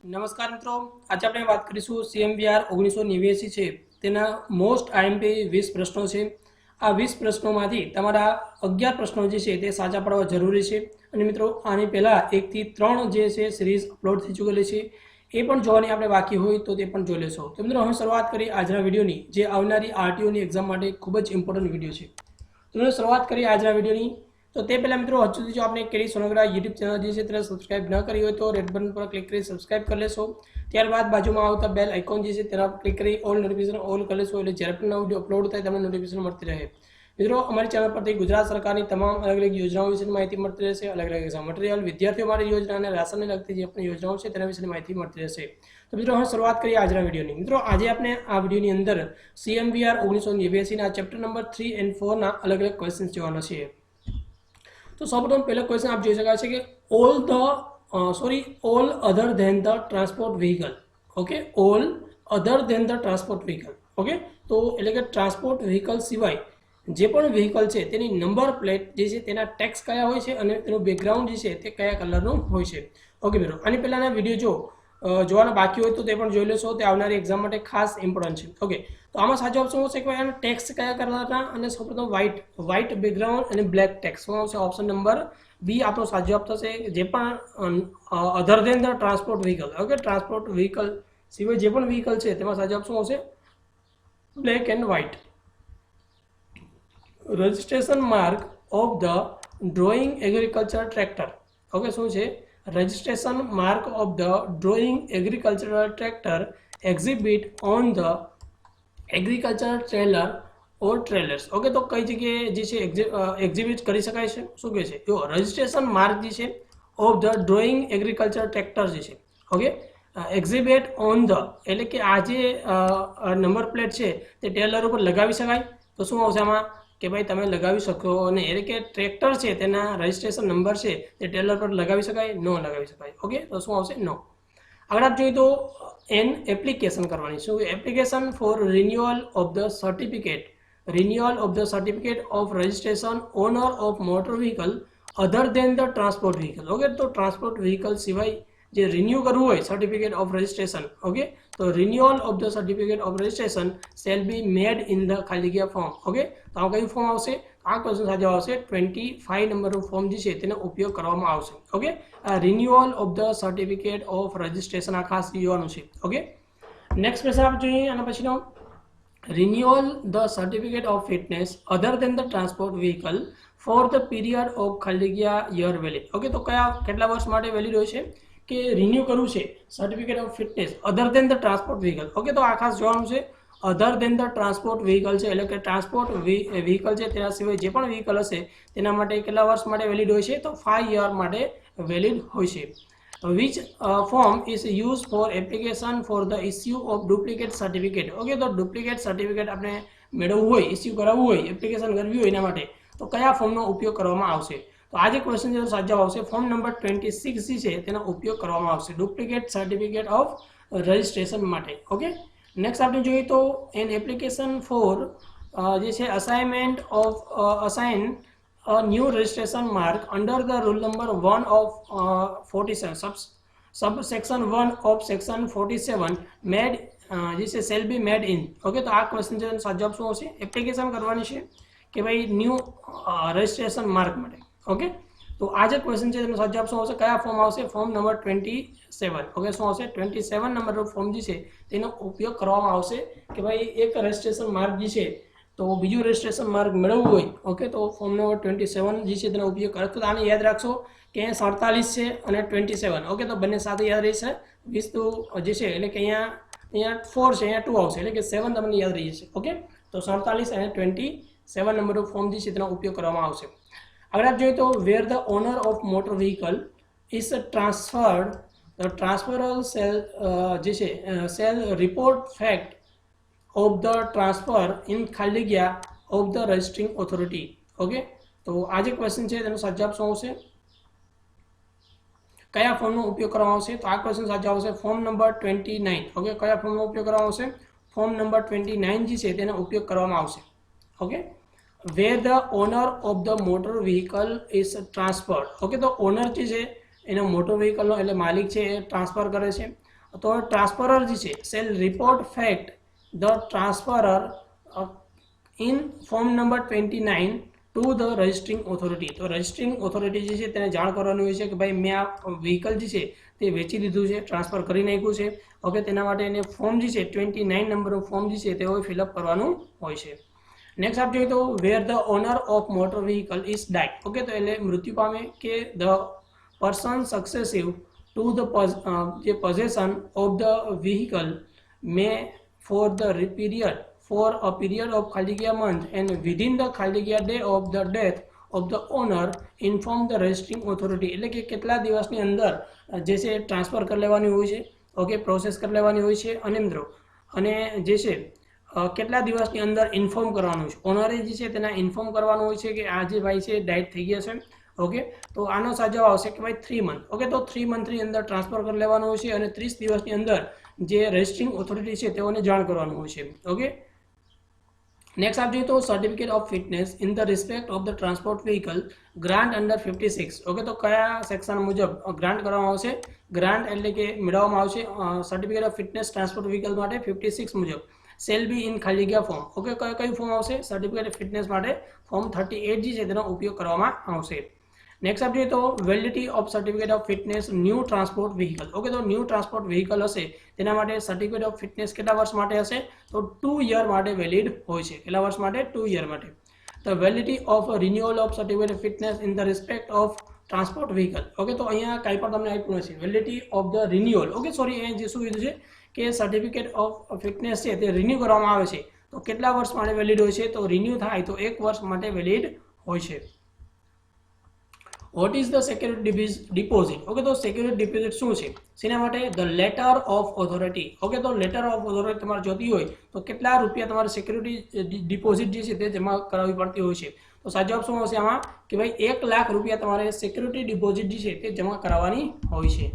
નમસ્કાર મિત્રો, આજે આપણે વાત કરીશું CMVR 1989 છે તેના મોસ્ટ આઈએમપી 20 પ્રશ્નો છે। આ 20 પ્રશ્નોમાંથી તમારા 11 પ્રશ્નો જે છે તે સાચા પાડવા જરૂરી છે। અને મિત્રો આની પહેલા 1 થી 3 જે છે સિરીઝ અપલોડ થઈ ચૂકેલી છે, એ પણ જોવાની આપણે બાકી હોય તો તે પણ જોઈ લેશો। તો મિત્રો હવે શરૂઆત કરી આજના વિડીયોની, જે આવનારી RTOની એક્ઝામ માટે ખૂબ જ ઇમ્પોર્ટન્ટ વિડીયો છે। તો મિત્રો શરૂઆત કરી આજના વિડીયોની। तो ते पहला मित्रों हजू सुधी जो आपने केडी सोनोग्रा यूट्यूब चैनल जे छे तेने सब्सक्राइब न करी हो तो रेड बटन पर क्लिक करी सब्सक्राइब कर लेशो। त्यारबाद बाजुमां आवता बेल आइकॉन जे छे तेना पर क्लिक करी ऑल नोटिफिकेशन ऑल कर लेशो, એટલે જ્યારે પણ નવો વિડિયો અપલોડ થાય તમને નોટિફિકેશન મળતી રહે। મિત્રો અમારી ચેનલ પરથી ગુજરાત સરકારની તમામ અલગ અલગ યોજનાઓ વિશેની માહિતી મળતી રહેશે। અલગ અલગ એક્ઝામ મટીરીયલ, વિદ્યાર્થીઓ માટે યોજના અને રાશનને લગતી જે પણ યોજનાઓ છે તેના વિશેની માહિતી મળતી રહેશે। તો મિત્રો હવે શરૂઆત કરીએ આજના વિડીયોની। મિત્રો આજે આપણે આ વિડીયોની અંદર CMVR 1989 ના ચેપ્ટર નંબર 3 અને 4 ના અલગ અલગ ક્વેશ્ચન્સ જોવાના છે। तो सर्वप्रथम पहला क्वेश्चन आप જોઈ શકાય છે કે all other than the transport vehicle. Okay, all other than the transport vehicle. Okay, तो એટલે કે ટ્રાન્સપોર્ટ વ્હીકલ સિવાય જે પણ વ્હીકલ છે તેની નંબર પ્લેટ જે છે તેના ટેક્સ કયા હોય છે અને તેનું બેકગ્રાઉન્ડ જે છે તે કયા કલરનું હોય છે। ઓકે મિત્રો, આની પહેલાના વિડીયો જો જોવાના બાકી હોય તો તે પણ જોઈ લેશો, તે આવનારી એક્ઝામ માટે ખાસ ઇમ્પોર્ટન્ટ છે। ઓકે, તો આમાં સાચો ઓપ્શન હશે કે આનો ટેક્સ કયા કલરના, અને સૌપ્રથમ વ્હાઇટ બેકગ્રાઉન્ડ અને બ્લેક ટેક્સ આવશે। ઓપ્શન નંબર બી આપણો સાચો જવાબ થશે। જે પણ other than the transport vehicle, okay, transport vehicle સિવાય જે પણ વ્હીકલ છે તેમાં સાચો ઓપ્શન આવશે black and white. Registration mark of the drawing agriculture tractor. Okay, શું છે registration mark of the drawing agricultural tractor exhibit on the agriculture trailer or trailers. Okay, તો કઈ જગ્યાએ જે છે એક્ઝિબિટ કરી શકાય છે, શું કહે છે જો રજિસ્ટ્રેશન માર્ક જે છે of the drawing agriculture tractor જે છે, ઓકે, એક્ઝિબિટ ઓન ધ એટલે કે આ જે નંબર પ્લેટ છે તે ટ્રેલર ઉપર લગાવી શકાય। તો શું આવશે આમાં કે ભાઈ તમે લગાવી શકો નહીં, એટલે કે ટ્રેક્ટર છે તેના રજિસ્ટ્રેશન નંબર છે તે ટ્રેલર પર લગાવી શકાય, નો લગાવી શકાય। ઓકે, તો શું આવશે નો। આગળ આપ જોઈએ તો એન એપ્લિકેશન કરવાની, શું application for renewal of the certificate of registration owner of motor vehicle other than the transport vehicle. Okay, તો ટ્રાન્સપોર્ટ વ્હીકલ સિવાય જે રિન્યુ કરવું હોય સર્ટિફિકેટ ઓફ રજિસ્ટ્રેશન, ઓકે, તો renewal of the certificate of registration shall be made in the ખાલી જગ્યા form. Okay, તો આ કયું ફોર્મ આવશે? આ ક્વેશ્ચન સાચો આવશે 25 નંબરનું ફોર્મ જે છે તેનો ઉપયોગ કરવામાં આવશે। Okay, renewal of the certificate of registration આ ખાસ જોવાનું છે। ઓકે, નેક્સ્ટ ક્વેશ્ચન આપણે જોઈએ આના પછીનો, renewal the certificate of fitness other than the transport vehicle for the period of ખાલી જગ્યા યર વેલિડ। ઓકે, તો કેટલા વર્ષ માટે વેલિડ હોય છે કે રિન્યુ કરવું છે certificate of fitness other than the transport vehicle. Okay, તો આ ખાસ જોવાનું છે other than the transport vehicle છે, એટલે કે ટ્રાન્સપોર્ટ વ્હીકલ છે તેના સિવાય જે પણ વ્હીકલ હશે તેના માટે કેટલા વર્ષ માટે વેલિડ હોય છે? તો 5 યર માટે વેલિડ હોય છે। Which form is use for application for the issue of duplicate certificate. Okay, તો ડુપ્લિકેટ સર્ટિફિકેટ આપણે મેળવવું હોય, ઇસ્યુ કરાવવું હોય, એપ્લિકેશન કરવી હોય એના માટે તો કયા ફોર્મનો ઉપયોગ કરવામાં આવશે? તો આ જે ક્વેશ્ચન છે સાચો આવશે ફોર્મ નંબર 26 જે છે તેનો ઉપયોગ કરવામાં આવશે ડુપ્લિકેટ સર્ટિફિકેટ ઓફ રજિસ્ટ્રેશન માટે। ઓકે, નેક્સ્ટ આપણે જોઈએ તો એન એપ્લિકેશન ફોર જે છે assignment of assign a new registration mark under the rule number 1 of 47 subsection 1 of section 47 made જે છે shall be made in। Okay, તો આ ક્વેશ્ચન છે સાચો જવાબ શું હશે? એપ્લિકેશન કરવાની છે કે ભાઈ ન્યૂ રજિસ્ટ્રેશન માર્ક માટે। ઓકે, તો આ જે ક્વેશ્ચન છે તેનો સાચો જવાબ શું આવશે? કયા ફોર્મ આવશે? Form number 27। ઓકે, શું આવશે 27 નંબરનું ફોર્મ જે છે તેનો ઉપયોગ કરવામાં આવશે કે ભાઈ એક રજિસ્ટ્રેશન માર્ક જે છે તો બીજું રજિસ્ટ્રેશન માર્ક મેળવવું હોય, ઓકે, તો ફોર્મ નંબર 27 જે છે તેનો ઉપયોગ કરે। તો આને યાદ રાખશો કે અહીંયા 47 છે અને 27। ઓકે, તો બંને સાથે યાદ રહેશે 20 તો જે છે એટલે કે અહીંયા 4 છે, અહીંયા 2 આવશે, એટલે કે 7 તમને યાદ રહી જશે। ઓકે, તો 47 અને 27 નંબરનું ફોર્મ જે છે તેનો ઉપયોગ કરવામાં આવશે। આગળ આપ જોઈએ તો where the owner of motor vehicle is transferred the transferor shall જે છે shall report fact of the transfer in ખાલી જગ્યા of the registering authority. Okay, તો આ જે ક્વેશ્ચન છે તેનો સાચો જવાબ શું આવશે? કયા ફોર્મનો ઉપયોગ કરવામાં આવશે? તો આ ક્વેશ્ચન સાચો આવશે ફોર્મ નંબર 29। ઓકે, કયા ફોર્મનો ઉપયોગ કરવામાં આવશે? ફોર્મ નંબર 29 જે છે તેનો ઉપયોગ કરવામાં આવશે। Okay, where the owner of the motor vehicle is transferred। Okay, તો ઓનર જે છે એનો મોટર વ્હીકલનો એટલે માલિક છે એ ટ્રાન્સફર કરે છે તો ટ્રાન્સફરર જે છે shall report fact the transferor in form number 29 to the registering authority. તો રજિસ્ટ્રિંગ ઓથોરિટી જે છે તેને જાણ કરવાની હોય છે કે ભાઈ મેં આ વ્હીકલ જે છે તે વેચી દીધું છે, ટ્રાન્સફર કરી નાખ્યું છે. ઓકે, તેના માટે એને ફોર્મ જે છે 29 નંબરનું ફોર્મ જે છે તે ફિલઅપ કરવાનું હોય છે. નેક્સ્ટ આપણે જોઈએ તો where the owner of motor vehicle is died. Okay, તો એટલે મૃત્યુ પામે કે the person successive to the possession of the vehicle may for a period of ખાલી જગ્યા month and within the ખાલી જગ્યા day of the death of the owner inform the registering authority. એટલે કે કેટલા દિવસની અંદર જે છે ટ્રાન્સફર કરી લેવાની હોય છે. ઓકે, પ્રોસેસ કરી લેવાની હોય છે અને મિત્રો અને જે છે કેટલા દિવસની અંદર ઇન્ફોર્મ કરવાનું છે, ઓનરે જે છે તેના ઇન્ફોર્મ કરવાનું હોય છે કે આ જે ભાઈ છે ડાઇટ થઈ ગયા છે. ઓકે, તો આનો સાજો આવશે કે ભાઈ 3 મંથ. ઓકે, તો 3 મંથની અંદર ટ્રાન્સફર કરી લેવાનું હોય છે અને 30 દિવસની અંદર જે રજિસ્ટ્રિંગ ઓથોરિટી છે તેઓને જાણ કરવાનું હોય છે. ઓકે, નેક્સ્ટ આપ જોઈએ તો certificate of fitness in the respect of the transport vehicle grant under 56. Okay, તો કયા સેક્શન મુજબ ગ્રાન્ટ કરવામાં આવશે? ગ્રાન્ટ એટલે કે મેળવવામાં આવશે certificate of fitness transport vehicle માટે 56 મુજબ સેલ બી ઇન ખાલી જગ્યા ફોર્મ. ઓકે, કયું ફોર્મ આવશે? સર્ટિફિકેટ ઓફ ફિટનેસ માટે ફોર્મ 38 જે છે તેનો ઉપયોગ કરવામાં આવશે. નેક્સ્ટ આપણે જોઈએ તો validity of certificate of fitness new transport vehicle. Okay, તો ન્યૂ ટ્રાન્સપોર્ટ વ્હીકલ હશે તેના માટે સર્ટિફિકેટ ઓફ ફિટનેસ કેટલા વર્ષ માટે હશે? તો 2 યર માટે વેલિડ હોય છે. કેટલા વર્ષ માટે? 2 યર માટે. તો validity of renewal of certificate of fitness in the respect of transport vehicle. Okay, તો અહીંયા કાંઈ પણ તમને આપ્યું નથી. Validity of the renewal. Okay, sorry, અહીંયા જે શું કીધું છે કે સર્ટિફિકેટ ઓફ ફિટનેસ છે તે રિન્યુ કરવામાં આવે છે તો કેટલા વર્ષ માટે વેલિડ હોય છે? તો રિન્યુ થાય તો 1 વર્ષ માટે વેલિડ હોય છે. What is the security deposit? Okay, તો સિક્યુરિટી ડિપોઝિટ શું છે? શેના માટે? The letter of authority. Okay, તો લેટર ઓફ ઓથોરિટી તમારે જોતી હોય તો કેટલા રૂપિયા તમારે સિક્યુરિટી ડિપોઝિટ જે છે તે જમા કરાવવી પડતી હોય છે? તો સાચો જવાબ શું હશે આમાં કે ભાઈ 1 લાખ રૂપિયા તમારે સિક્યુરિટી ડિપોઝિટ જે છે તે જમા કરાવવાની હોય છે.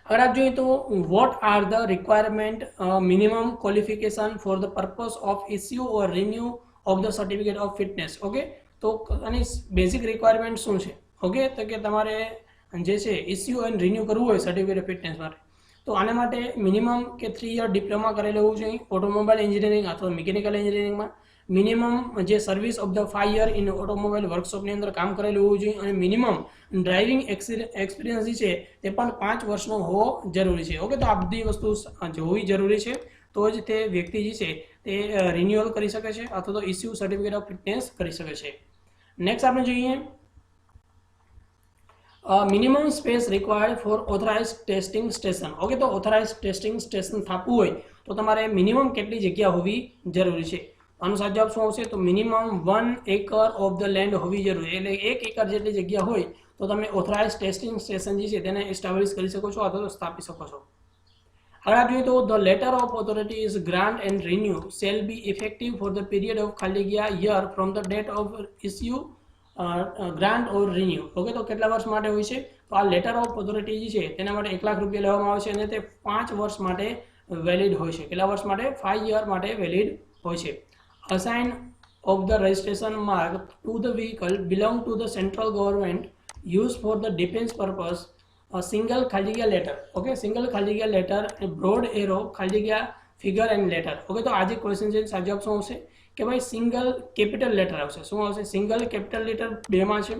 अगर आप જોઈએ તો what are the requirement minimum qualification for the purpose of issue or renew of the certificate of fitness. Okay, તો આની બેઝિક રિક્વાયરમેન્ટ શું છે? ઓકે, તો કે તમારે જે છે ઇસ્યુ એન્ડ રિન્યુ કરવું હોય સર્ટિફિકેટ ઓફ ફિટનેસ માટે તો આના માટે મિનિમમ કે 3 યર ડિપ્લોમા કરેલું હોવું જોઈએ ઓટોમોબાઈલ એન્જિનિયરિંગ અથવા મિકેનિકલ એન્જિનિયરિંગમાં. મિનિમમ જે service of the 5 year in automobile વર્કશોપની અંદર કામ કરેલું હોવું જોઈએ અને મિનિમમ ડ્રાઇવિંગ એક્સપિરિયન્સ જે છે તે પણ 5 વર્ષનો હોવો જરૂરી છે. ઓકે, તો આ બધી વસ્તુ હોવી જરૂરી છે તો જ તે વ્યક્તિ જે છે તે રિન્યુઅલ કરી શકે છે અથવા તો ઇસ્યુ સર્ટિફિકેટ ઓફ ફિટનેસ કરી શકે છે. નેક્સ્ટ આપણે જોઈએ minimum space required for authorised testing station. Okay, તો ઓથોરાઇઝ્ડ ટેસ્ટિંગ સ્ટેશન સ્થાપવું હોય તો તમારે મિનિમમ કેટલી જગ્યા હોવી જરૂરી છે? આનો સાચો જવાબ શું આવશે? તો minimum 1 acre of the land હોવી જરૂરી. એટલે 1 એકર જેટલી જગ્યા હોય તો તમે ઓથોરાઇઝ્ડ ટેસ્ટિંગ સ્ટેશન જે છે તેને એસ્ટાબ્લિશ કરી શકો છો અથવા તો સ્થાપી શકો છો. હવે આપણે જોઈએ તો the letter of authority is grant and renew shall be effective four the period of ખાલી જગ્યા year from the date of issue grant or renew. Okay, તો કેટલા વર્ષ માટે હોય છે? તો આ લેટર ઓફ ઓથોરિટી જે છે તેના માટે 1 લાખ રૂપિયા લેવામાં આવે છે અને તે 5 વર્ષ માટે વેલિડ હોય છે. કેટલા વર્ષ માટે? 5 યર માટે વેલિડ હોય છે. Assign of the registration mark to the vehicle belong to the central government used for the defense purpose. A single ખાલી જગ્યા letter. Okay, single ખાલી જગ્યા letter, a broad arrow ખાલી જગ્યા figure and letter. Okay, તો આ જે question છે સાચો જવાબ શું આવશે કે ભાઈ સિંગલ કેપિટલ લેટર આવશે. શું આવશે? સિંગલ કેપિટલ લેટર 2 માં છે.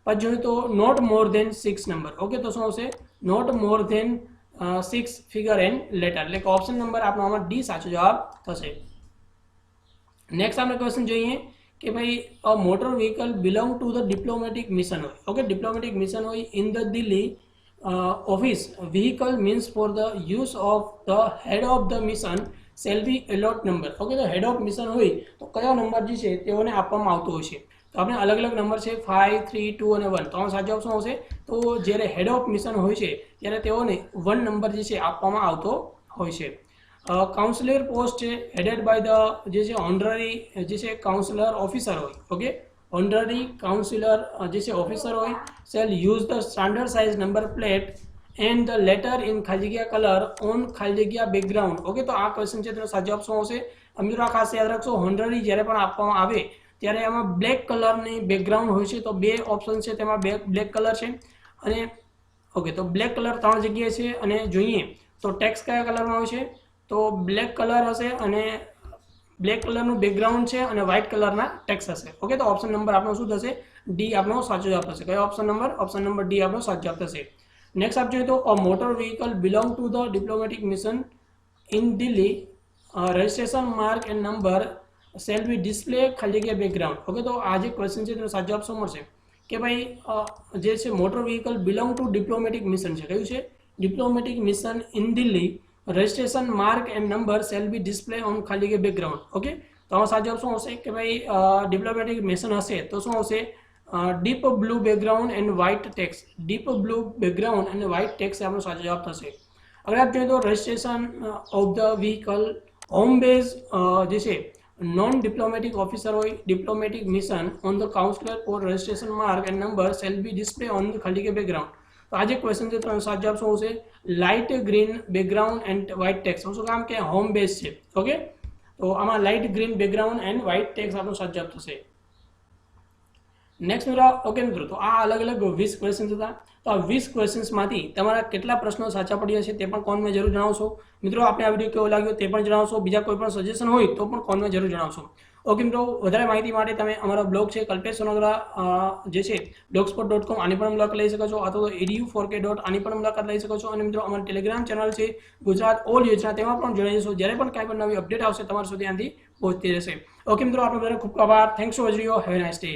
પછી જોઈએ તો not more than 6 number. Okay, તો શું આવશે? Not more than 6 figure and letter. એટલે કે ઓપ્શન નંબર આપણો આમાં ડી સાચો જવાબ થશે. નેક્સ્ટ આપણે ક્વેશ્ચન જોઈએ કે ભાઈ a motor vehicle belong to the diplomatic mission હોય. ઓકે, ડિપ્લોમેટિક મિશન હોય in the Delhi office vehicle means for the use of the head of the mission shall be allot number. Okay, તો head of mission હોય તો કયો number જે છે તેઓને આપવામાં આવતો હોય છે? તો આપણે અલગ અલગ નંબર છે 5, 3, 2 અને 1. તો આનો સાચો જવાબ શું આવશે? તો જ્યારે હેડ ઓફ મિશન હોય છે ત્યારે તેઓને 1 નંબર જે છે આપવામાં આવતો હોય છે. કાઉન્સિલર પોસ્ટ છે હેડેડ બાય ધ જે છે ઓનરરી જે છે કાઉન્સિલર ઓફિસર હોય. ઓકે, ઓનરરી કાઉન્સિલર જે છે ઓફિસર હોય shall use the standard size number plate and the letter in ખાલી જગ્યા કલર ઓન ખાલી જગ્યા બેકગ્રાઉન્ડ. ઓકે, તો આ ક્વેશ્ચન છે તેનો સાચો જવાબ શું આવશે? મિત્રો આ ખાસ યાદ રાખશો ઓનરરી જ્યારે પણ આપવામાં આવે ત્યારે એમાં બ્લેક કલરની બેકગ્રાઉન્ડ હોય છે તો 2 ઓપ્શન છે તેમાં બ્લેક કલર છે અને ઓકે, તો બ્લેક કલર 3 જગ્યાએ છે અને જોઈએ તો ટેક્સ્ટ કયા કલરમાં આવશે, તો બ્લેક કલર હશે અને બ્લેક કલરનું બેકગ્રાઉન્ડ છે અને વ્હાઇટ કલરના ટેક્સ્ટ હશે. ઓકે, તો ઓપ્શન નંબર આપણો શું થશે, ડી આપણો સાચો જવાબ થશે. કયો ઓપ્શન નંબર ડી આપણો સાચો જવાબ થશે. નેક્સ્ટ આપ જોઈએ તો a motor vehicle belong to the diplomatic mission in Delhi, registration mark and number shall be display ખાલી જગ્યા બેકગ્રાઉન્ડ. ઓકે, તો આ જે ક્વેશ્ચન છે તેનો સાચો જવાબ શું મળશે કે ભાઈ જે છે motor vehicle belong two diplomatic mission છે, કયું છે, diplomatic mission in Delhi, registration mark and number shall be display on ખાલી જગ્યા બેકગ્રાઉન્ડ. ઓકે, તો આમાં સાચો જવાબ શું આવશે કે ભાઈ ડિપ્લોમેટિક મિશન હશે તો શું આવશે, deep blue background and white text. Deep blue background અને વ્હાઇટ ટેક્સ્ટ આપણો સાચો જવાબ થશે. હવે આપ જોઈએ તો registration of the vehicle home base જે છે નોન ડિપ્લોમેટિક ઓફિસર હોય, diplomatic mission on the counsellor or registration mark and number shall be display on the ખાલી જગ્યા બેકગ્રાઉન્ડ. તો આ જે ક્વેશ્ચન છે તો સાચો જવાબ શું આવશે, light green background and white text. શું કામ કે હોમ બેઝ છે. ઓકે, તો આમાં light green background and white text આપણો સાચો જવાબ થશે. નેક્સ્ટ મિત્રો, ઓકે મિત્રો, તો આ અલગ અલગ 20 ક્વેશ્ચન્સ હતા. તો આ 20 ક્વેશ્ચન્સમાંથી તમારા કેટલા પ્રશ્નો સાચા પડ્યા છે તે પણ કોમેન્ટમાં જરૂર જણાવશો. મિત્રો, આપણે આ વિડીયો કેવો લાગ્યો તે પણ જણાવશો. બીજા કોઈ પણ સજેશન હોય તો પણ કોમેન્ટમાં જરૂર જણાવશો. ઓકે મિત્રો, વધારે માહિતી માટે તમે અમારો બ્લોગ છે કલ્પેશ સોનગરા જે છે blogspot.com આની પણ મુલાકાત લઈ શકો છો, અથવા તો edu4k. આની પણ મુલાકાત લઈ શકો છો. અને મિત્રો અમારી ટેલિગ્રામ ચેનલ છે ગુજરાત ઓલ યોજના, તેમાં પણ જોડાઈ જશો. જ્યારે પણ કાંઈ પણ નવી અપડેટ આવશે તમારા સુધી આનાથી પહોંચતી રહેશે. ઓકે મિત્રો, આપણે બધાને ખૂબ આભાર. Thanks for watching. Have a nice day.